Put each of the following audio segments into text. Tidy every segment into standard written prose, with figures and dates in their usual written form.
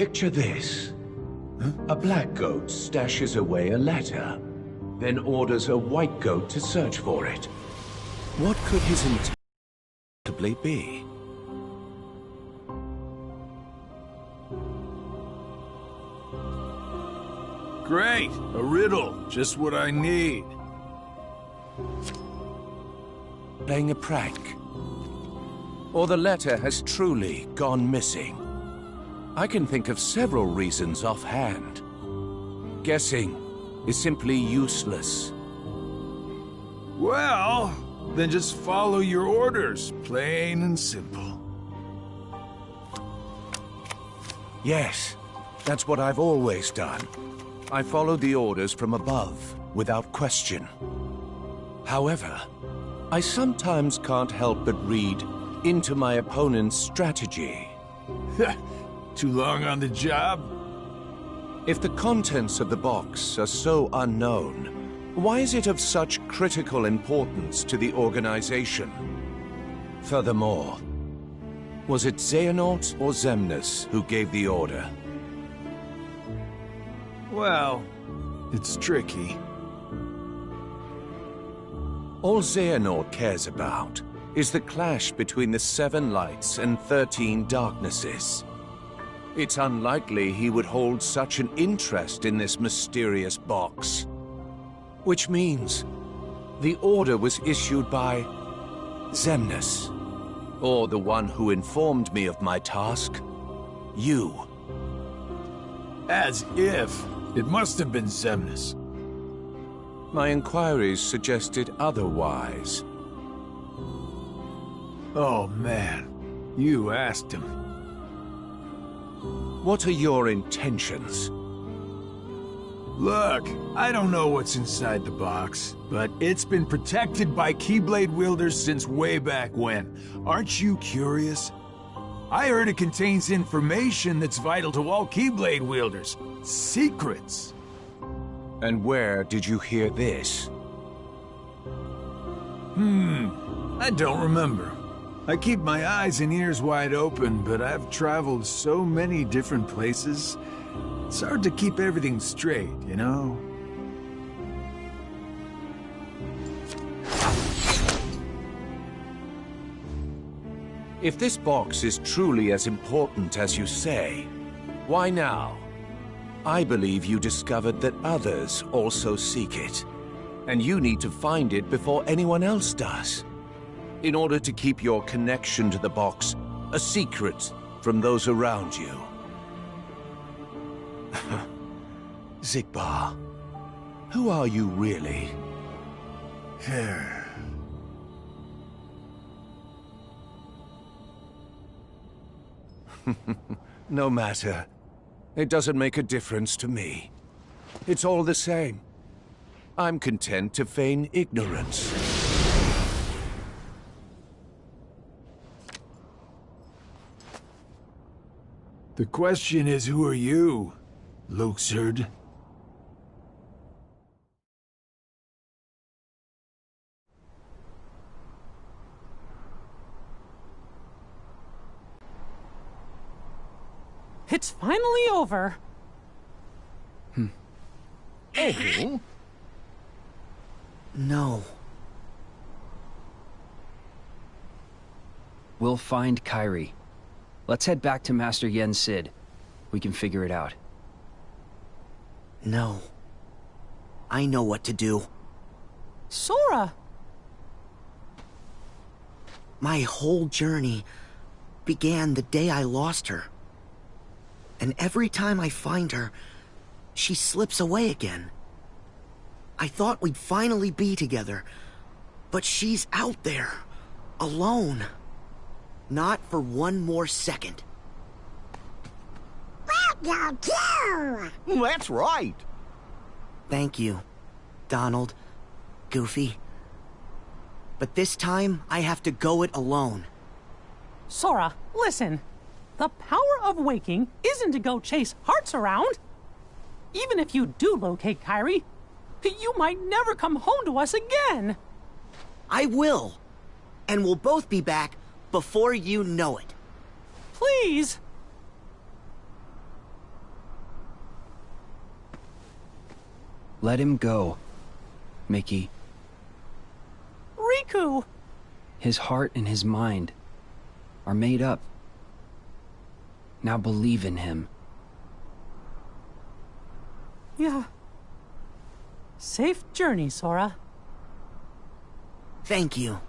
Picture this. A black goat stashes away a letter, then orders a white goat to search for it. What could his intent possibly be? Great! A riddle. Just what I need. Playing a prank. Or the letter has truly gone missing. I can think of several reasons offhand. Guessing is simply useless. Well, then just follow your orders. Plain and simple. Yes, that's what I've always done. I follow the orders from above, without question. However, I sometimes can't help but read into my opponent's strategy. Too long on the job? If the contents of the box are so unknown, why is it of such critical importance to the organization? Furthermore, was it Xehanort or Xemnas who gave the order? Well, it's tricky. All Xehanort cares about is the clash between the 7 lights and 13 darknesses. It's unlikely he would hold such an interest in this mysterious box. Which means the order was issued by Xemnas, or the one who informed me of my task, you. As if. It must have been Xemnas. My inquiries suggested otherwise. Oh man, you asked him. What are your intentions? Look, I don't know what's inside the box, but it's been protected by Keyblade wielders since way back when. Aren't you curious? I heard it contains information that's vital to all Keyblade wielders. Secrets. And where did you hear this? I don't remember. I keep my eyes and ears wide open, but I've traveled so many different places. It's hard to keep everything straight, you know? If this box is truly as important as you say, why now? I believe you discovered that others also seek it, and you need to find it before anyone else does, in order to keep your connection to the box a secret from those around you. Xigbar, who are you really? No matter. It doesn't make a difference to me. It's all the same. I'm content to feign ignorance. The question is, who are you, Luxord? It's finally over. Oh? No. We'll find Kairi. Let's head back to Master Yen Sid. We can figure it out. No. I know what to do. Sora! My whole journey began the day I lost her. And every time I find her, she slips away again. I thought we'd finally be together, but she's out there, alone. Not for one more second. That's right. Thank you, Donald, Goofy. But this time, I have to go it alone. Sora, listen. The power of waking isn't to go chase hearts around. Even if you do locate Kairi, you might never come home to us again. I will. And we'll both be back before you know it. Please. Let him go, Mickey. Riku! His heart and his mind are made up. Now believe in him. Yeah. Safe journey, Sora. Thank you.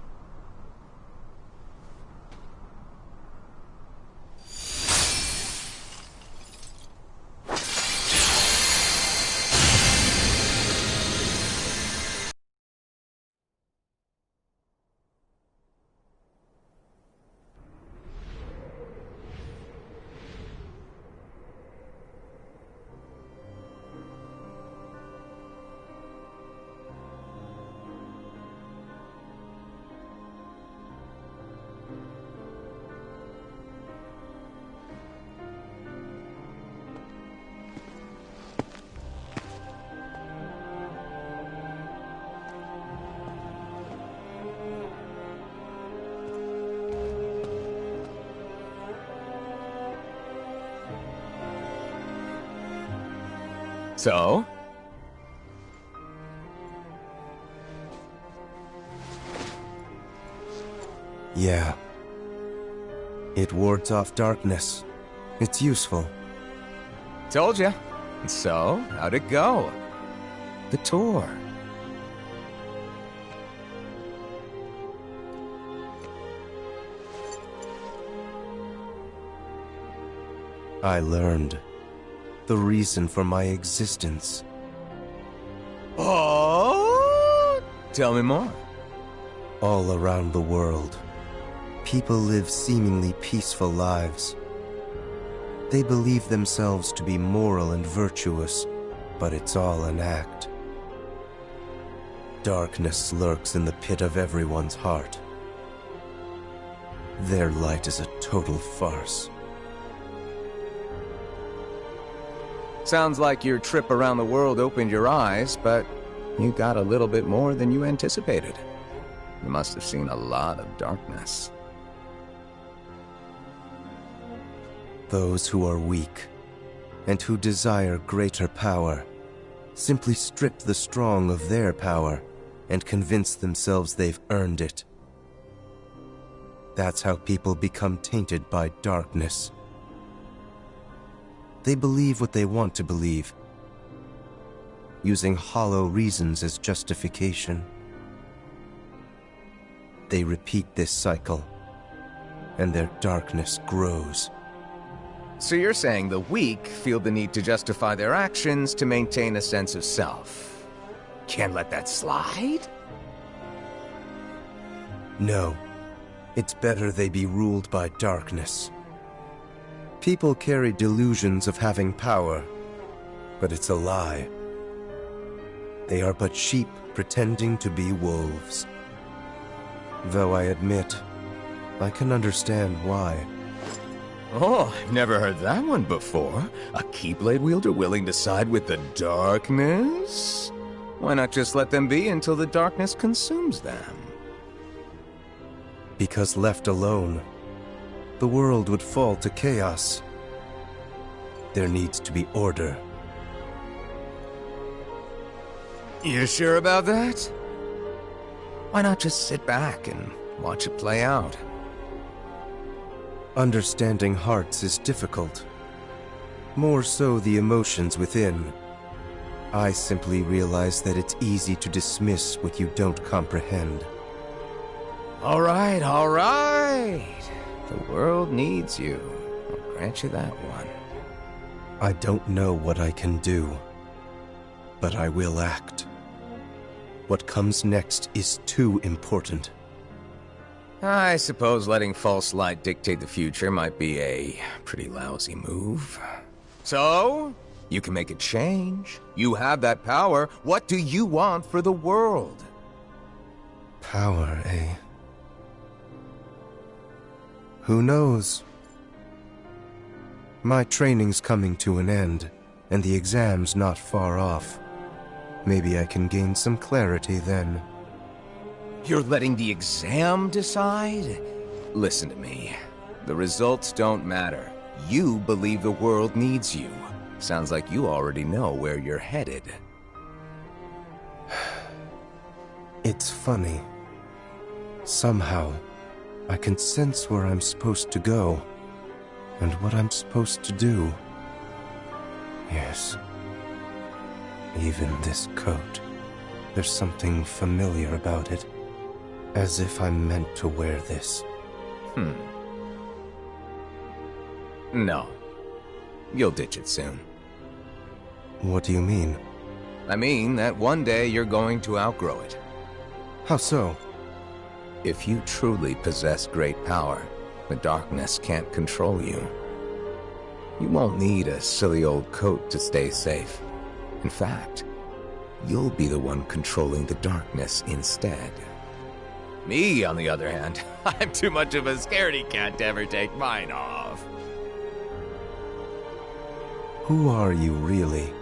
So? Yeah. It wards off darkness. It's useful. Told ya. So, how'd it go? The tour. I learned the reason for my existence. Oh? Tell me more. All around the world, people live seemingly peaceful lives. They believe themselves to be moral and virtuous, but it's all an act. Darkness lurks in the pit of everyone's heart. Their light is a total farce. Sounds like your trip around the world opened your eyes, but you got a little bit more than you anticipated. You must have seen a lot of darkness. Those who are weak, and who desire greater power, simply strip the strong of their power and convince themselves they've earned it. That's how people become tainted by darkness. They believe what they want to believe, using hollow reasons as justification. They repeat this cycle, and their darkness grows. So you're saying the weak feel the need to justify their actions to maintain a sense of self. Can't let that slide? No, it's better they be ruled by darkness. People carry delusions of having power, but it's a lie. They are but sheep pretending to be wolves. Though I admit, I can understand why. Oh, I've never heard that one before. A Keyblade wielder willing to side with the darkness? Why not just let them be until the darkness consumes them? Because left alone, the world would fall to chaos. There needs to be order. You sure about that? Why not just sit back and watch it play out? Understanding hearts is difficult. More so the emotions within. I simply realize that it's easy to dismiss what you don't comprehend. All right, all right. The world needs you. I'll grant you that one. I don't know what I can do, but I will act. What comes next is too important. I suppose letting false light dictate the future might be a pretty lousy move. So, you can make a change. You have that power. What do you want for the world? Power, eh? Who knows? My training's coming to an end, and the exam's not far off. Maybe I can gain some clarity then. You're letting the exam decide? Listen to me. The results don't matter. You believe the world needs you. Sounds like you already know where you're headed. It's funny. Somehow, I can sense where I'm supposed to go, and what I'm supposed to do. Yes. Even this coat. There's something familiar about it. As if I'm meant to wear this. No. You'll ditch it soon. What do you mean? I mean that one day you're going to outgrow it. How so? If you truly possess great power, the darkness can't control you. You won't need a silly old coat to stay safe. In fact, you'll be the one controlling the darkness instead. Me, on the other hand, I'm too much of a scaredy cat to ever take mine off. Who are you, really?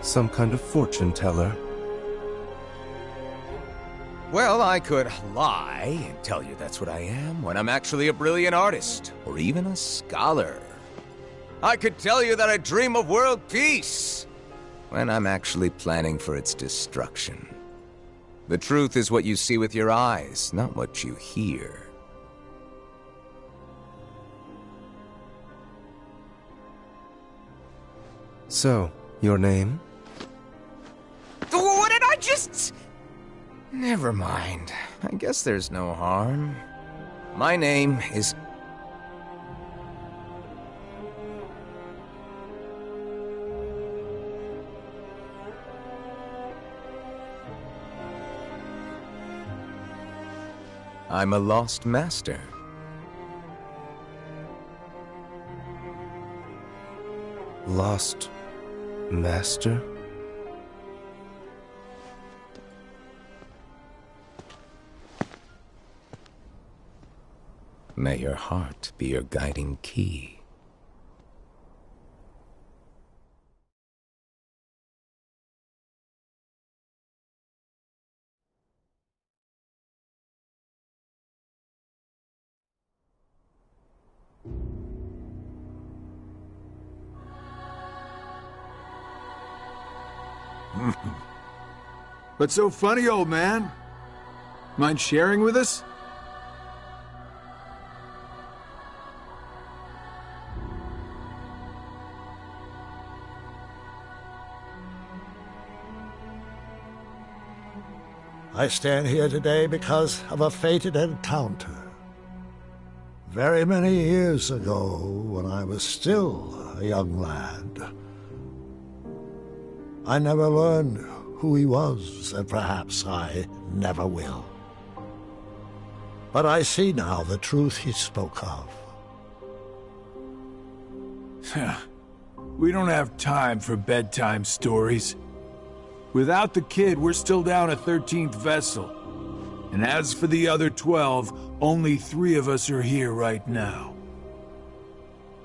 Some kind of fortune teller? Well, I could lie and tell you that's what I am when I'm actually a brilliant artist, or even a scholar. I could tell you that I dream of world peace when I'm actually planning for its destruction. The truth is what you see with your eyes, not what you hear. So, your name? What did I just... Never mind. I guess there's no harm. My name is... I'm a lost master. Lost master? May your heart be your guiding key. What's so funny, old man? Mind sharing with us? I stand here today because of a fated encounter. Very many years ago, when I was still a young lad. I never learned who he was, and perhaps I never will. But I see now the truth he spoke of. We don't have time for bedtime stories. Without the kid, we're still down a 13th vessel. And as for the other 12, only 3 of us are here right now.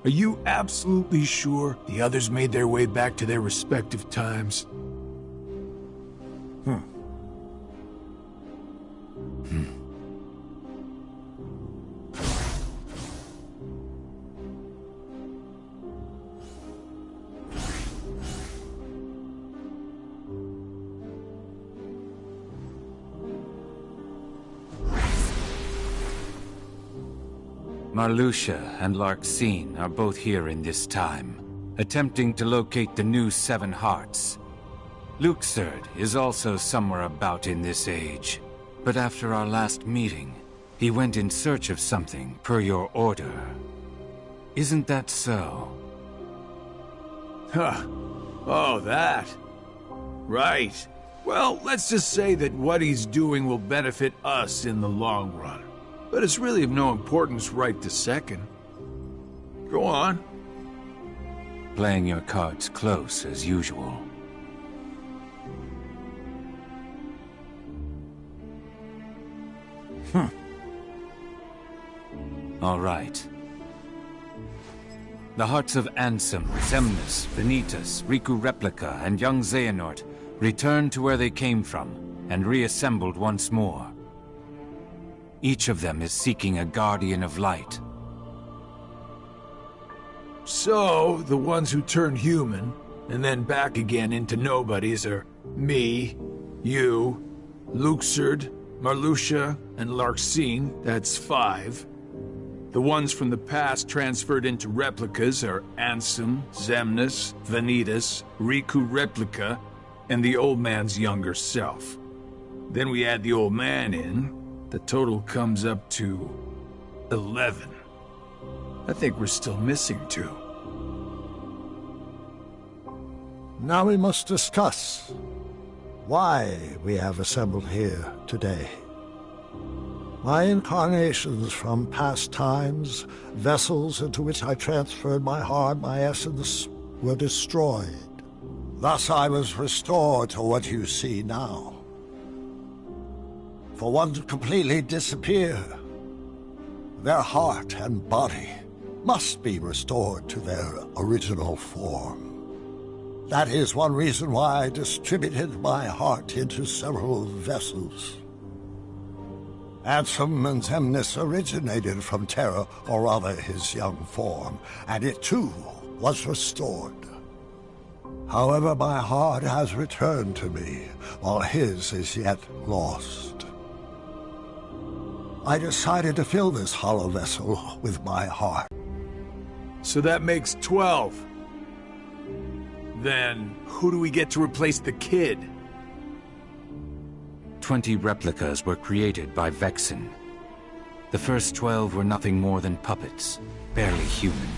Are you absolutely sure the others made their way back to their respective times? Marluxia and Larxene are both here in this time, attempting to locate the new 7 hearts. Luxord is also somewhere about in this age, but after our last meeting, he went in search of something per your order. Isn't that so? Huh. Oh, that. Right. Well, let's just say that what he's doing will benefit us in the long run. But it's really of no importance right this second. Go on. Playing your cards close as usual. All right. The hearts of Ansem, Xemnas, Vanitas, Riku Replica, and young Xehanort returned to where they came from and reassembled once more. Each of them is seeking a Guardian of Light. So, the ones who turn human, and then back again into nobodies are me, you, Luxord, Marluxia, and Larxene, that's 5. The ones from the past transferred into replicas are Ansem, Xemnas, Vanitas, Riku Replica, and the old man's younger self. Then we add the old man in, the total comes up to 11. I think we're still missing 2. Now we must discuss why we have assembled here today. My incarnations from past times, vessels into which I transferred my heart, my essence, were destroyed. Thus I was restored to what you see now. For one to completely disappear, their heart and body must be restored to their original form. That is one reason why I distributed my heart into several vessels. Ansem and Xemnas originated from Terra, or rather his young form, and it too was restored. However, my heart has returned to me, while his is yet lost. I decided to fill this hollow vessel with my heart. So that makes 12. Then, who do we get to replace the kid? 20 replicas were created by Vexen. The first 12 were nothing more than puppets, barely human.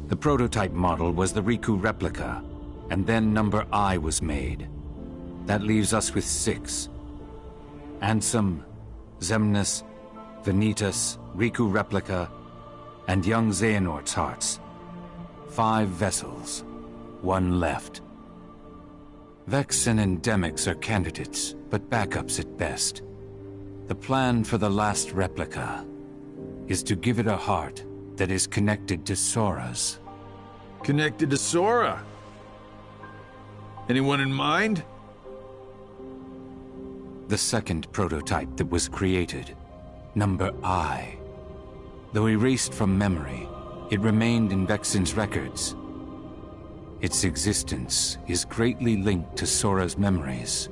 The prototype model was the Riku replica, and then number I was made. That leaves us with 6. Ansem, Xemnas, Vanitas, Riku replica, and young Xehanort's hearts. 5 vessels, 1 left. Vexen and Demyx are candidates, but backups at best. The plan for the last replica is to give it a heart that is connected to Sora's. Connected to Sora? Anyone in mind? The second prototype that was created, number I. Though erased from memory, it remained in Vexen's records. Its existence is greatly linked to Sora's memories,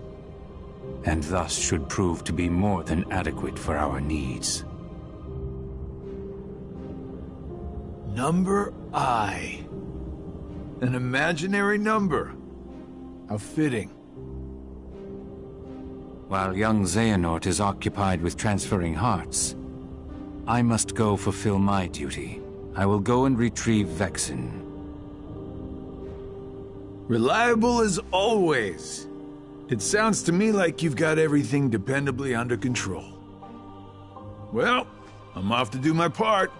and thus should prove to be more than adequate for our needs. Number I. An imaginary number. How fitting. While young Xehanort is occupied with transferring hearts, I must go fulfill my duty. I will go and retrieve Vexen. Reliable as always. It sounds to me like you've got everything dependably under control. Well, I'm off to do my part.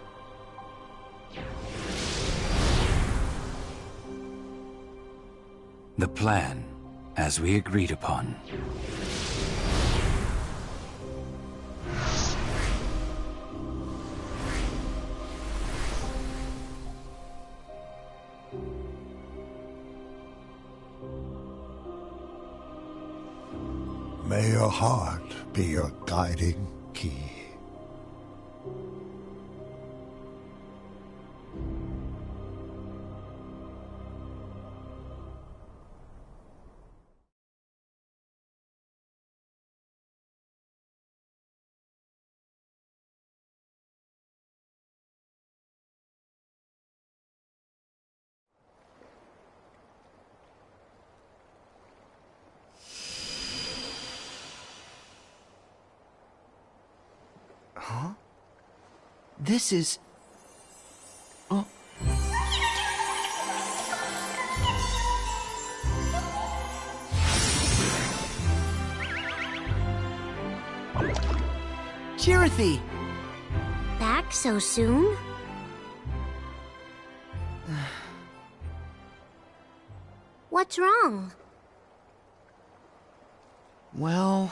The plan, as we agreed upon. May your heart be your guiding key. Huh? This is... Oh. Chirithy! Back so soon? What's wrong? Well...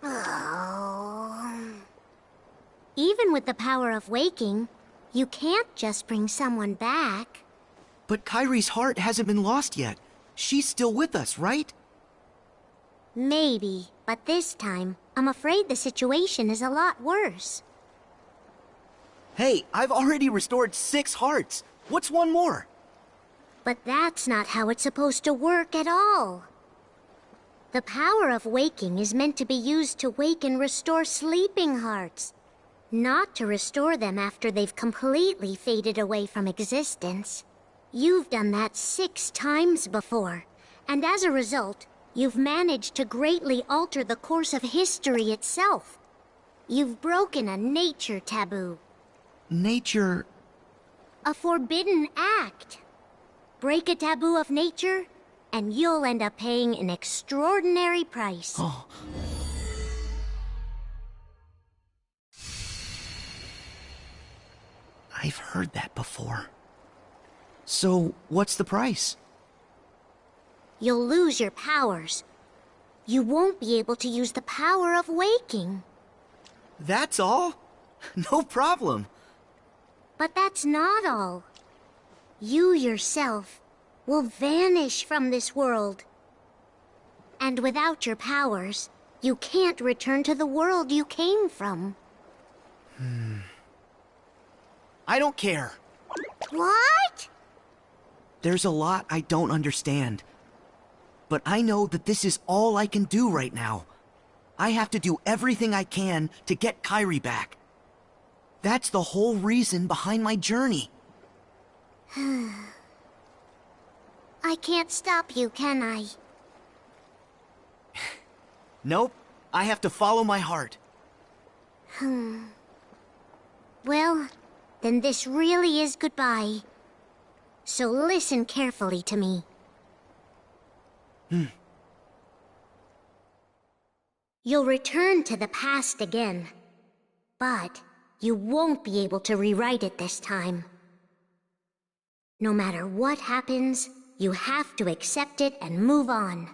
Oh. Even with the power of waking, you can't just bring someone back. But Kairi's heart hasn't been lost yet. She's still with us, right? Maybe, but this time, I'm afraid the situation is a lot worse. Hey, I've already restored 6 hearts. What's one more? But that's not how it's supposed to work at all. The power of waking is meant to be used to wake and restore sleeping hearts, not to restore them after they've completely faded away from existence. You've done that 6 times before, and as a result, you've managed to greatly alter the course of history itself. You've broken a nature taboo. Nature... A forbidden act. Break a taboo of nature, and you'll end up paying an extraordinary price. Oh. I've heard that before. So, what's the price? You'll lose your powers. You won't be able to use the power of waking. That's all? No problem. But that's not all. You yourself will vanish from this world. And without your powers, you can't return to the world you came from. I don't care. What? There's a lot I don't understand. But I know that this is all I can do right now. I have to do everything I can to get Kairi back. That's the whole reason behind my journey. I can't stop you, can I? Nope. I have to follow my heart. Well, then this really is goodbye. So listen carefully to me. You'll return to the past again, but you won't be able to rewrite it this time. No matter what happens, you have to accept it and move on.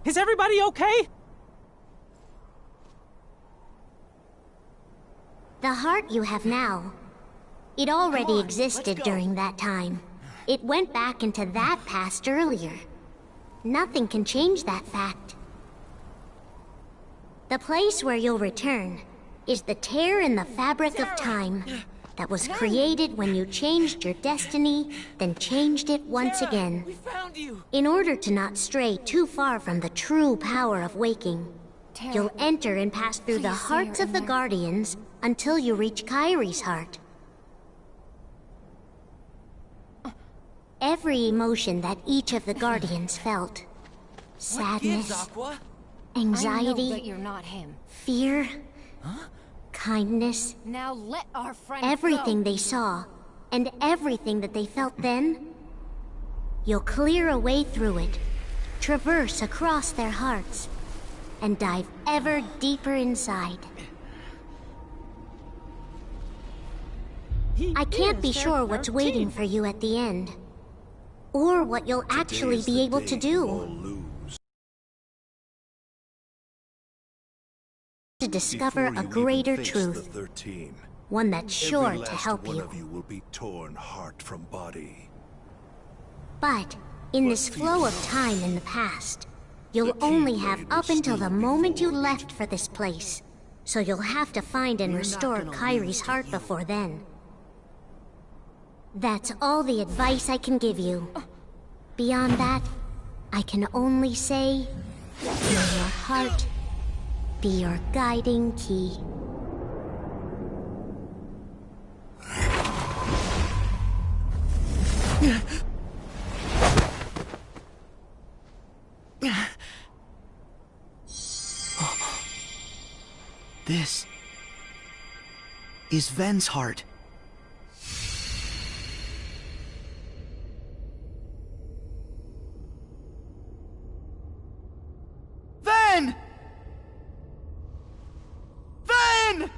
Is everybody okay? The heart you have now, it already existed during that time. It went back into that past earlier. Nothing can change that fact. The place where you'll return is the tear in the fabric of time that was created when you changed your destiny, then changed it once again. We found you! In order to not stray too far from the true power of waking, you'll enter and pass through the hearts of the Guardians until you reach Kairi's heart. Every emotion that each of the Guardians felt, sadness, anxiety, I know that you're not him. fear, kindness, Now let our friend everything go. they saw, and everything that they felt then, you'll clear a way through it, traverse across their hearts, and dive ever deeper inside. I can't be sure what's waiting for you at the end, or what you'll actually be able to do. To discover a greater truth, one that's sure to help you. You will be torn heart from body. But in this flow of time in the past, you'll only have up until the moment you left for this place. So you'll have to find and restore Kairi's heart before then. That's all the advice I can give you. Beyond that, I can only say, may your heart be your guiding key. This is Ven's heart. Ven! Ven!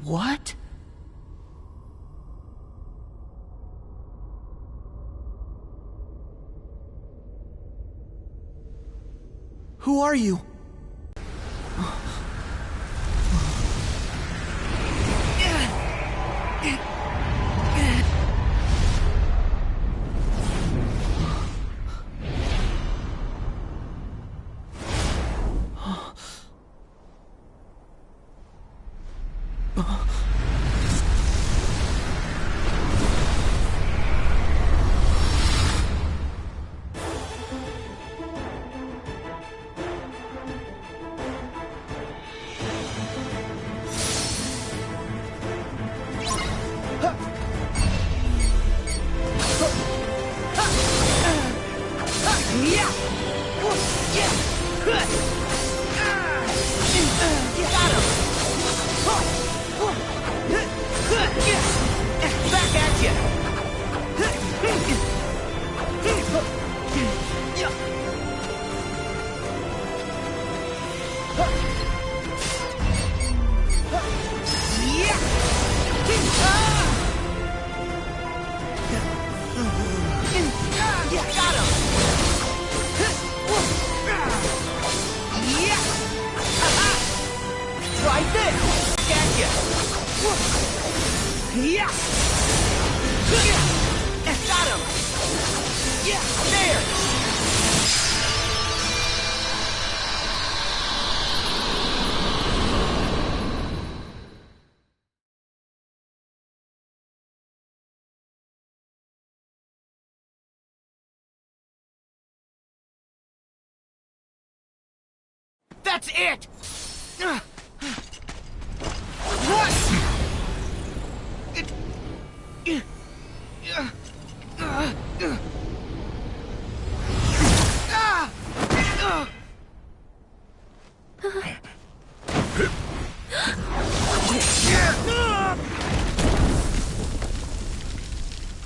What? Who are you? That's it!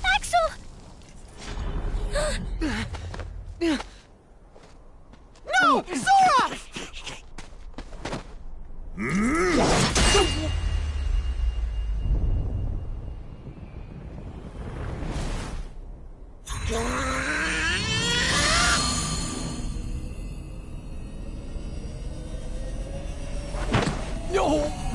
Axel! No! Sora! No!